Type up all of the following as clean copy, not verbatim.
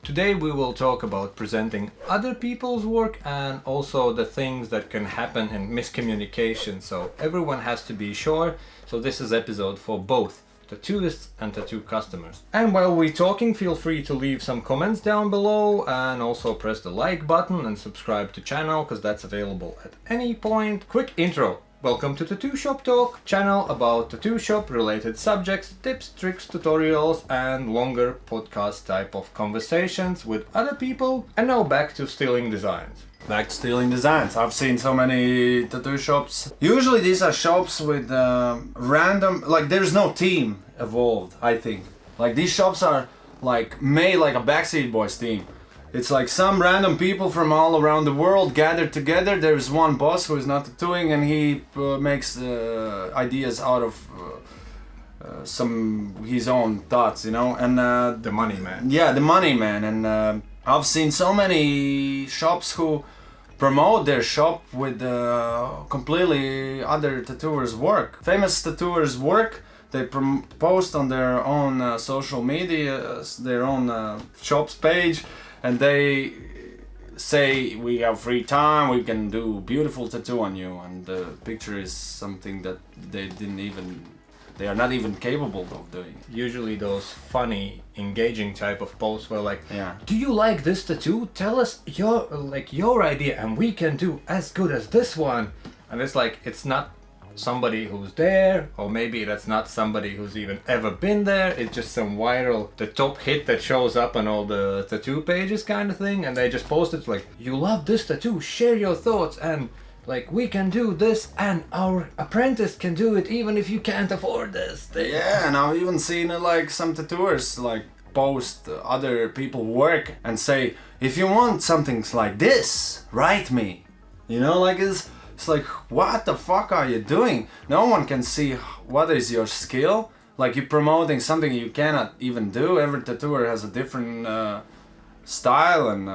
Today we will talk about presenting other people's work and also the things that can happen in miscommunication. So everyone has to be sure. So this is episode for both tattooists and tattoo customers. And while we're talking, feel free to leave some comments down below and also press the like button and subscribe to channel because that's available at any point. Quick intro. Welcome to Tattoo Shop Talk, channel about tattoo shop related subjects, tips, tricks, tutorials and longer podcast type of conversations with other people. And now back to stealing designs. Like stealing designs. I've seen so many tattoo shops. Usually these are shops with random, like there's no team involved, I think. Like these shops are like made like a Backstreet Boys team. It's like some random people from all around the world gathered together. There's one boss who is not tattooing and he makes ideas out of his own thoughts, you know. And the money man. Yeah, the money man. And I've seen so many shops who promote their shop with completely other tattooers' work. Famous tattooers' work, they post on their own social media, their own shop's page, and they say we have free time, we can do beautiful tattoo on you, and the picture is something that they are not even capable of doing. Usually those funny, engaging type of posts where like, yeah, do you like this tattoo? Tell us your idea and we can do as good as this one. And it's like, it's not somebody who's there, or maybe that's not somebody who's even ever been there. It's just some viral, the top hit that shows up on all the tattoo pages kind of thing. And they just post it like, you love this tattoo, share your thoughts, and like, we can do this and our apprentice can do it even if you can't afford this. Yeah, and I've even seen like some tattooers like post other people's work and say, if you want something like this, write me. You know, like it's like, what the fuck are you doing? No one can see what is your skill. Like you're promoting something you cannot even do. Every tattooer has a different style, and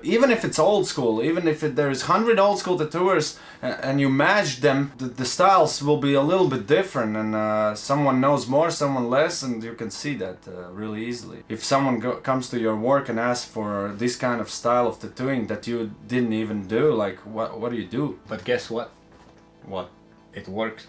even if it's old school, even if there's 100 old school tattooers and you match them, the styles will be a little bit different, and someone knows more, someone less, and you can see that really easily. If someone comes to your work and asks for this kind of style of tattooing that you didn't even do, like what do you do? But guess what? What? It works.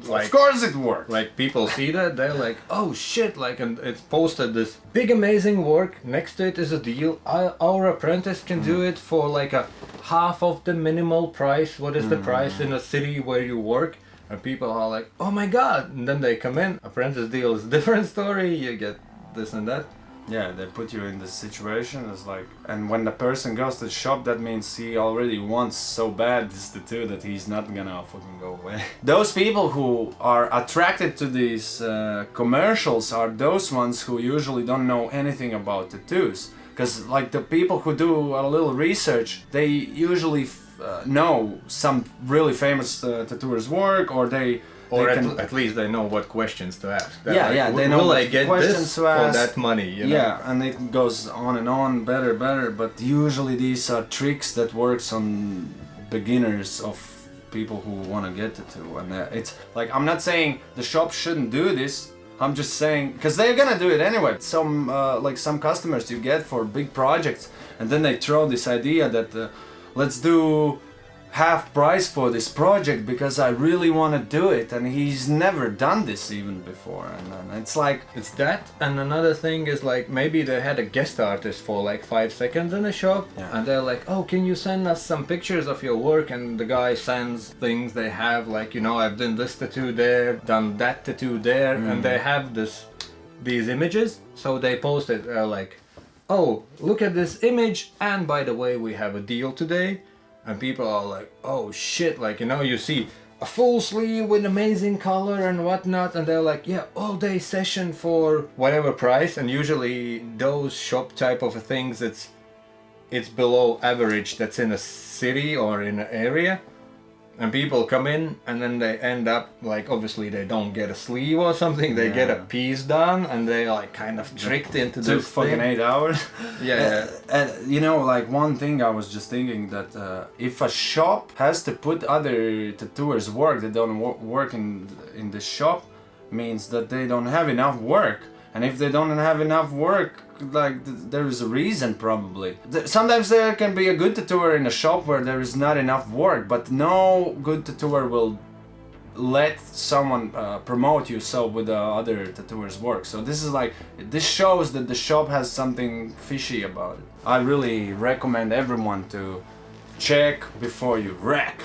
Of course it works. Like people see that, they're like, oh shit, like, and it's posted this big amazing work, next to it is a deal, our apprentice can do it for like a half of the minimal price. What is the price in a city where you work? And people are like, oh my god, and then they come in, apprentice deal is a different story, you get this and that. Yeah, they put you in this situation. It's like, and when the person goes to the shop, that means he already wants so bad this tattoo that he's not gonna fucking go away. Those people who are attracted to these commercials are those ones who usually don't know anything about tattoos. Because like the people who do a little research, they usually know some really famous tattooers' work, or or at least they know what questions to ask. Yeah, like, yeah, they know will what I get questions this to ask for that money, you know? Yeah, and it goes on and on, better, but usually these are tricks that works on beginners of people who want to get tattoo. And it's like, I'm not saying the shop shouldn't do this, I'm just saying, because they're gonna do it anyway. Some some customers you get for big projects, and then they throw this idea that let's do half price for this project because I really want to do it, and he's never done this even before, and it's like, it's that. And another thing is like, maybe they had a guest artist for like 5 seconds in the shop, yeah, and they're like, oh, can you send us some pictures of your work? And the guy sends things they have, like, you know, I've done this tattoo there, done that tattoo there, and they have these images, so they post it like, oh, look at this image, and by the way, we have a deal today. And people are like, oh shit, like, you know, you see a full sleeve with amazing color and whatnot, and they're like, yeah, all day session for whatever price. And usually those shop type of things, it's below average that's in a city or in an area. And people come in and then they end up like, obviously they don't get a sleeve or something, they get a piece done, and they like kind of tricked into this this fucking 8 hours. Yeah. And you know, like one thing I was just thinking that if a shop has to put other tattooers work that don't work in the shop, means that they don't have enough work. And if they don't have enough work, there is a reason probably. Sometimes there can be a good tattooer in a shop where there is not enough work, but no good tattooer will let someone promote you so with the other tattooers' work. So this shows that the shop has something fishy about it. I really recommend everyone to check before you wreck.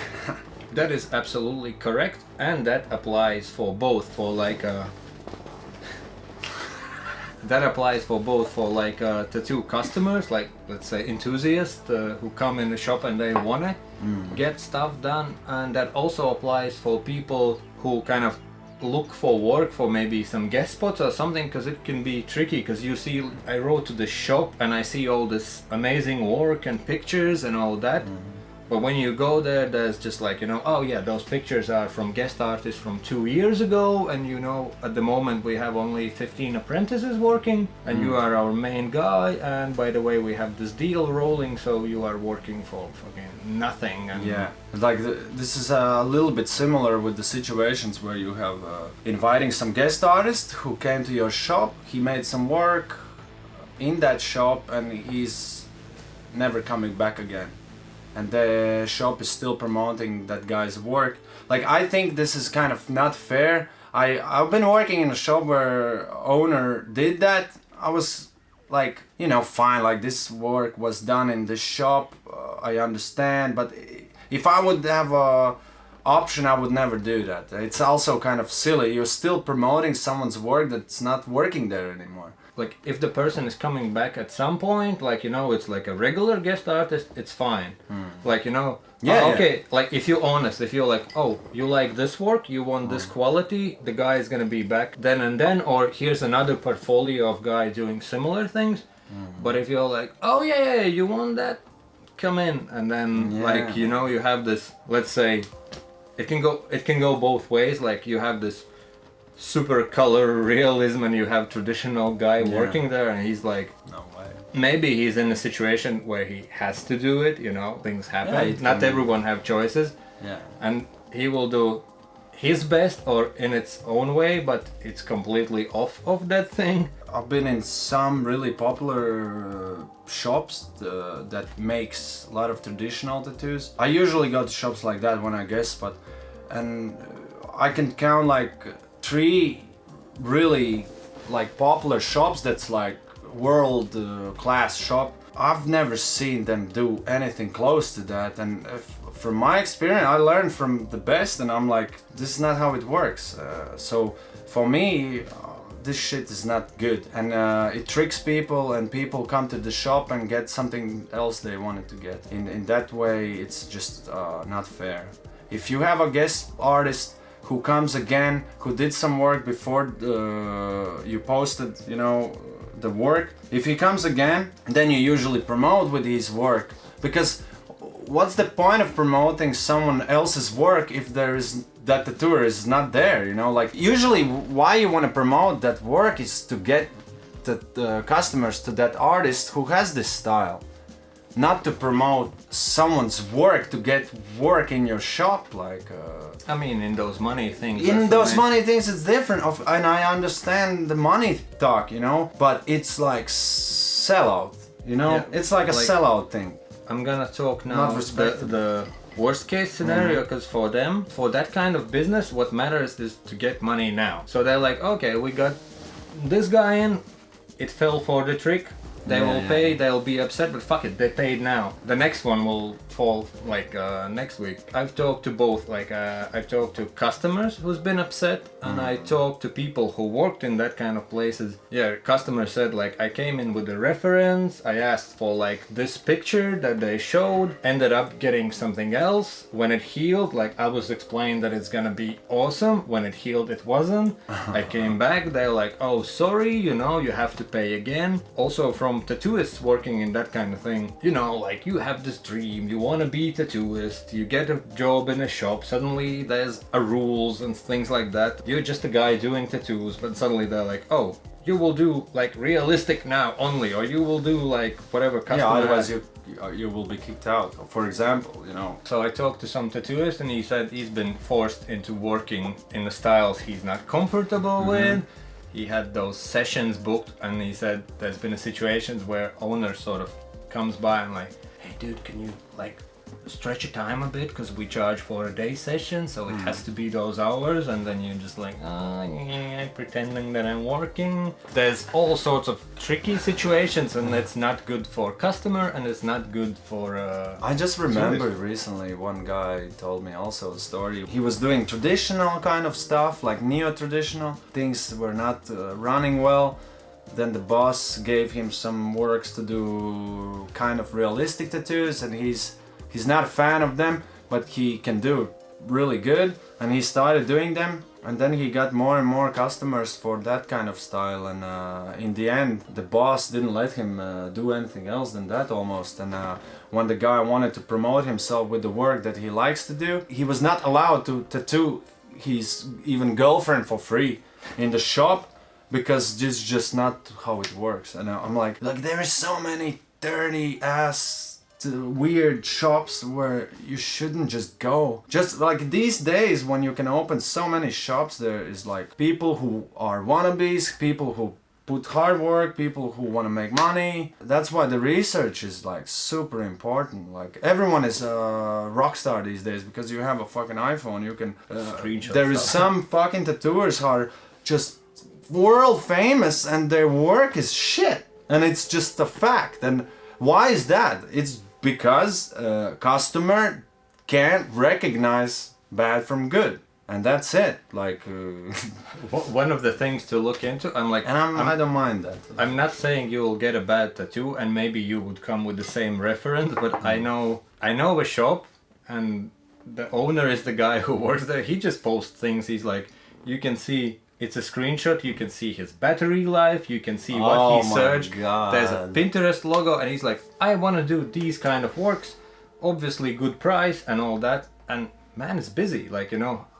That is absolutely correct, and that applies for both tattoo customers, like let's say enthusiasts who come in the shop and they wanna get stuff done, and that also applies for people who kind of look for work for maybe some guest spots or something, because it can be tricky, because you see, I wrote to the shop and I see all this amazing work and pictures and all that. But when you go there, there's just like, oh yeah, those pictures are from guest artists from 2 years ago, and at the moment we have only 15 apprentices working, and you are our main guy, and by the way, we have this deal rolling, so you are working for fucking nothing. And yeah, like this is a little bit similar with the situations where you have inviting some guest artist who came to your shop, he made some work in that shop, and he's never coming back again. And the shop is still promoting that guy's work. Like, I think this is kind of not fair. I've been working in a shop where owner did that. I was like, fine, like this work was done in this shop, I understand, but if I would have a option, I would never do that. It's also kind of silly. You're still promoting someone's work that's not working there anymore. Like, if the person is coming back at some point, like, it's like a regular guest artist, it's fine. Like, okay, yeah. Like, if you're honest, if you're like, oh, you like this work, you want this quality, the guy is gonna be back then and then, or here's another portfolio of guy doing similar things. But if you're like, oh yeah, you want that, come in, and then you have this, let's say, it can go both ways. Like, you have this super color realism, and you have traditional guy working there, and he's like, no way. Maybe he's in a situation where he has to do it, things happen. Not everyone have choices. And he will do his best or in its own way, but it's completely off of that thing. I've been in some really popular shops that makes a lot of traditional tattoos. I usually go to shops like that when I guess, and I can count like 3 really like popular shops that's like world class shop. I've never seen them do anything close to that, and from my experience I learned from the best, and I'm like, this is not how it works. So for me, this shit is not good, and it tricks people, and people come to the shop and get something else they wanted to get. In that way, it's just not fair. If you have a guest artist who comes again, who did some work before you posted, the work. If he comes again, then you usually promote with his work, because what's the point of promoting someone else's work if that tattooer is not there? Like, usually why you want to promote that work is to get the customers to that artist who has this style. Not to promote someone's work to get work in your shop, like. I mean, in those money things. Money things, it's different. And I understand the money talk, but it's like sellout, Yeah, it's like a sellout thing. I'm gonna talk now the worst case scenario, because for them, for that kind of business, what matters is to get money now. So they're like, okay, we got this guy in, it fell for the trick. They will pay, they'll be upset, but fuck it, they paid now. The next one will fall next week. I've talked to both, I've talked to customers who's been upset, and I talked to people who worked in that kind of places. Yeah, customer said I came in with a reference, I asked for this picture that they showed, ended up getting something else. When it healed, I was explained that it's gonna be awesome. When it healed, it wasn't. I came back, they're like, oh sorry, you have to pay again. Also from tattooists working in that kind of thing, you have this dream, you want to be tattooist, you get a job in a shop, suddenly there's rules and things like that. You're just a guy doing tattoos, but suddenly they're like, oh, you will do realistic now only, or you will do whatever customer. Yeah, otherwise you will be kicked out, for example, So I talked to some tattooist, and he said he's been forced into working in the styles he's not comfortable with. he had those sessions booked, and he said there's been situations where owner sort of comes by and like, hey dude, can you like stretch your time a bit, because we charge for a day session, so it has to be those hours, and then you're just like, oh yeah, pretending that I'm working. There's all sorts of tricky situations, and it's not good for customer, and it's not good for I just remember recently one guy told me also a story. He was doing traditional kind of stuff, like neo-traditional. Things were not running well. Then the boss gave him some works to do kind of realistic tattoos, and he's not a fan of them, but he can do really good, and he started doing them, and then he got more and more customers for that kind of style, and in the end the boss didn't let him do anything else than that almost. And when the guy wanted to promote himself with the work that he likes to do, he was not allowed to tattoo his even girlfriend for free in the shop, because this is just not how it works. And I'm like there is so many dirty ass weird shops where you shouldn't just go. Just like these days when you can open so many shops, there is like people who are wannabes, people who put hard work, people who want to make money. That's why the research is like super important. Like everyone is a rock star these days because you have a fucking iPhone. You can there is some fucking tattooers who are just world famous and their work is shit, and it's just a fact. And why is that? It's because customer can't recognize bad from good, and that's it. Like one of the things to look into. I don't mind that. I'm not saying you will get a bad tattoo, and maybe you would come with the same reference, but I know a shop, and the owner is the guy who works there. He just posts things. He's like, you can see. It's a screenshot, you can see his battery life, you can see what he searched. There's a Pinterest logo, and he's like, I want to do these kind of works, obviously good price and all that, and man is busy. Like,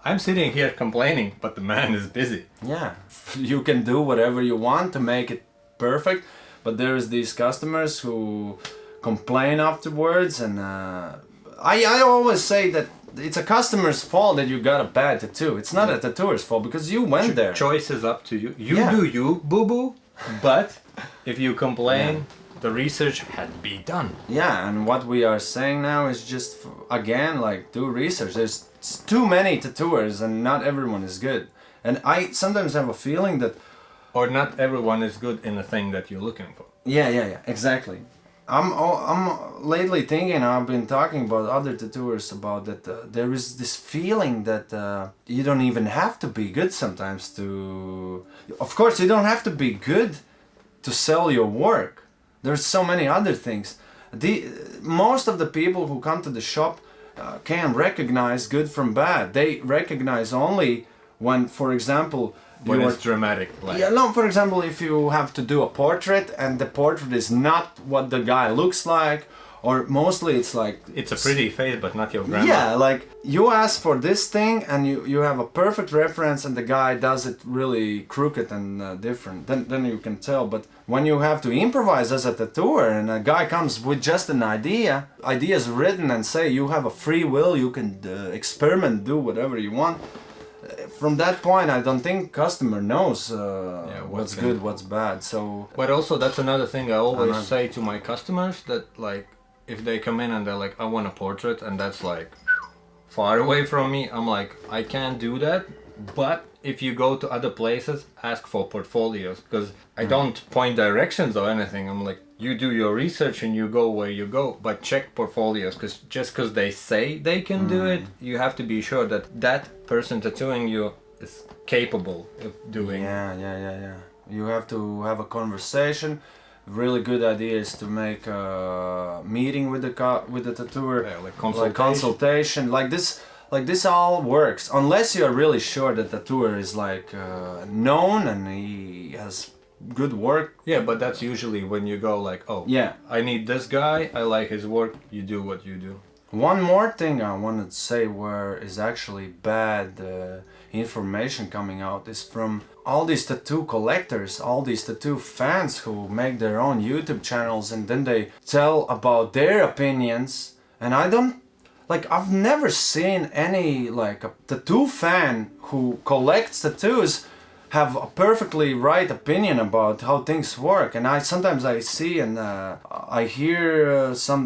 I'm sitting here complaining, but the man is busy. Yeah, you can do whatever you want to make it perfect, but there's these customers who complain afterwards, and I always say that it's a customer's fault that you got a bad tattoo. It's not a tattooer's fault because you went there. Choice is up to you. Do you, boo-boo. But if you complain, the research had to be done. Yeah, and what we are saying now is just, again, like, do research. There's too many tattooers and not everyone is good. And I sometimes have a feeling that... Or not everyone is good in the thing that you're looking for. Yeah, exactly. I'm lately thinking, I've been talking about other tattooers about that there is this feeling that you don't even have to be good sometimes to... Of course, you don't have to be good to sell your work. There's so many other things. Most of the people who come to the shop can recognize good from bad. They recognize only when, for example... When it's dramatic. Like. Yeah, no, for example, if you have to do a portrait and the portrait is not what the guy looks like, or mostly it's like... It's a pretty face, but not your grandma. Yeah, like you ask for this thing and you have a perfect reference and the guy does it really crooked and different, then you can tell. But when you have to improvise as a tattooer and a guy comes with just an ideas written and say you have a free will, you can experiment, do whatever you want. From that point, I don't think customer knows what's good, what's bad. So, but also that's another thing I always say to my customers, that like if they come in and they're like, I want a portrait, and that's like far away from me, I'm like, I can't do that. But if you go to other places, ask for portfolios, because I don't point directions or anything. I'm like, you do your research and you go where you go, but check portfolios, because just because they say they can do it, you have to be sure that that person tattooing you is capable of doing. Yeah. You have to have a conversation. Really good idea is to make a meeting with the tattooer, like consultation, like this. Like this all works unless you're really sure that the tattooer is like known and he has good work. Yeah, but that's usually when you go like, oh, yeah, I need this guy, I like his work, you do what you do. One more thing I wanted to say where is actually bad information coming out is from all these tattoo collectors, all these tattoo fans who make their own YouTube channels and then they tell about their opinions, and I've never seen any like a tattoo fan who collects tattoos have a perfectly right opinion about how things work. And sometimes I see and I hear some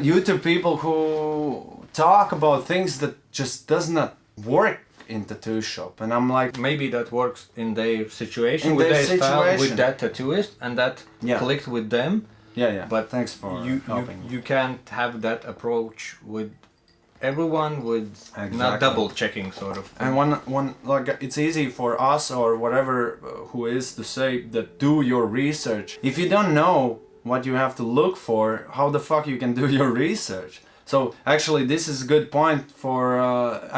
YouTube people who talk about things that just does not work in tattoo shop, and I'm like, maybe that works in their situation, In with their their style, with situation. that tattooist, and that Yeah. clicked with them. yeah. But thanks for you helping. you can't have that approach with everyone, with not Exactly. double checking sort of thing. And one like it's easy for us or whatever who is to say that do your research. If you don't know what you have to look for, how the fuck you can do your research? So actually, this is a good point for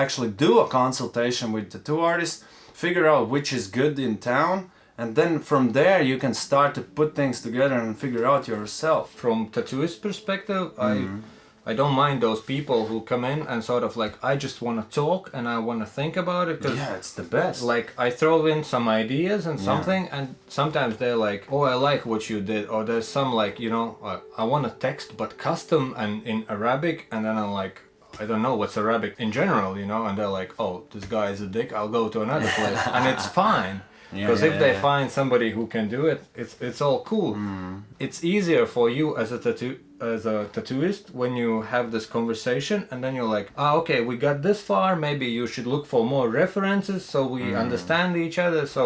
actually do a consultation with tattoo artists, figure out which is good in town, and then from there you can start to put things together and figure out yourself. From tattooist perspective, I don't mind those people who come in and sort of like, I just want to talk and I want to think about it, because Yeah, it's the best. like I throw in some ideas and Yeah. something, and sometimes they're like, oh, I like what you did, or there's some like, you know, I want a text but custom and in Arabic, and then I'm like, I don't know what's Arabic in general, you know, and they're like, oh, this guy is a dick, I'll go to another place, and it's fine. Because if they find somebody who can do it, it's all cool. It's easier for you as a tattooist when you have this conversation, and then you're like, okay, we got this far, maybe you should look for more references so we understand each other, so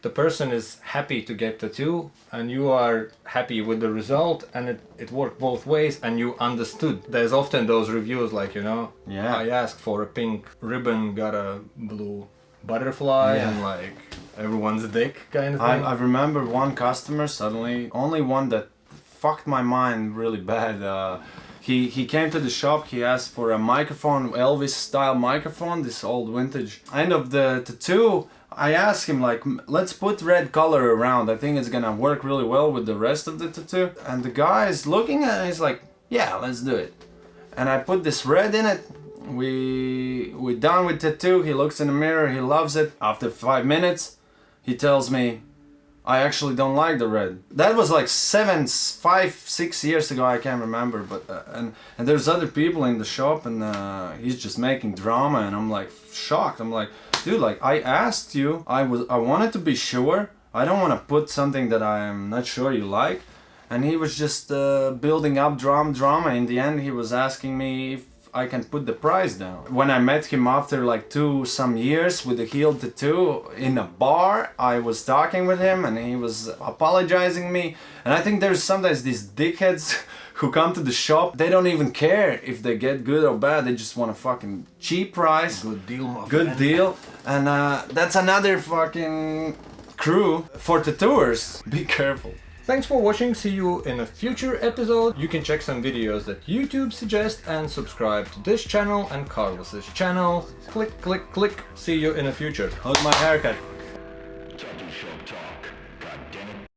the person is happy to get tattoo and you are happy with the result, and it worked both ways and you understood. There's often those reviews like, you know, I asked for a pink ribbon, got a blue butterfly, and like everyone's a dick kind of thing. I remember one customer suddenly, only one that fucked my mind really bad. He came to the shop, he asked for a microphone, Elvis style microphone, this old vintage. End of the tattoo, I asked him like, let's put red color around, I think it's gonna work really well with the rest of the tattoo. And the guy is looking at it, he's like, yeah, let's do it. And I put this red in it. We done with tattoo. He looks in the mirror, he loves it. After 5 minutes, he tells me, I actually don't like the red. That was like 5, 6 years ago, I can't remember. But and there's other people in the shop, and he's just making drama, and I'm like shocked. I'm like, dude, like I asked you, I wanted to be sure. I don't want to put something that I'm not sure you like. And he was just building up drama. In the end, he was asking me if I can put the price down. When I met him after like some years with a heel tattoo in a bar, I was talking with him and he was apologizing me. And I think there's sometimes these dickheads who come to the shop, they don't even care if they get good or bad, they just want a fucking cheap price. Good deal, my Good friend. deal. And that's another fucking crew for tattooers. Be careful. Thanks for watching, see you in a future episode. You can check some videos that YouTube suggests and subscribe to this channel and Carlos's channel. Click, click, click. See you in a future. How's my haircut?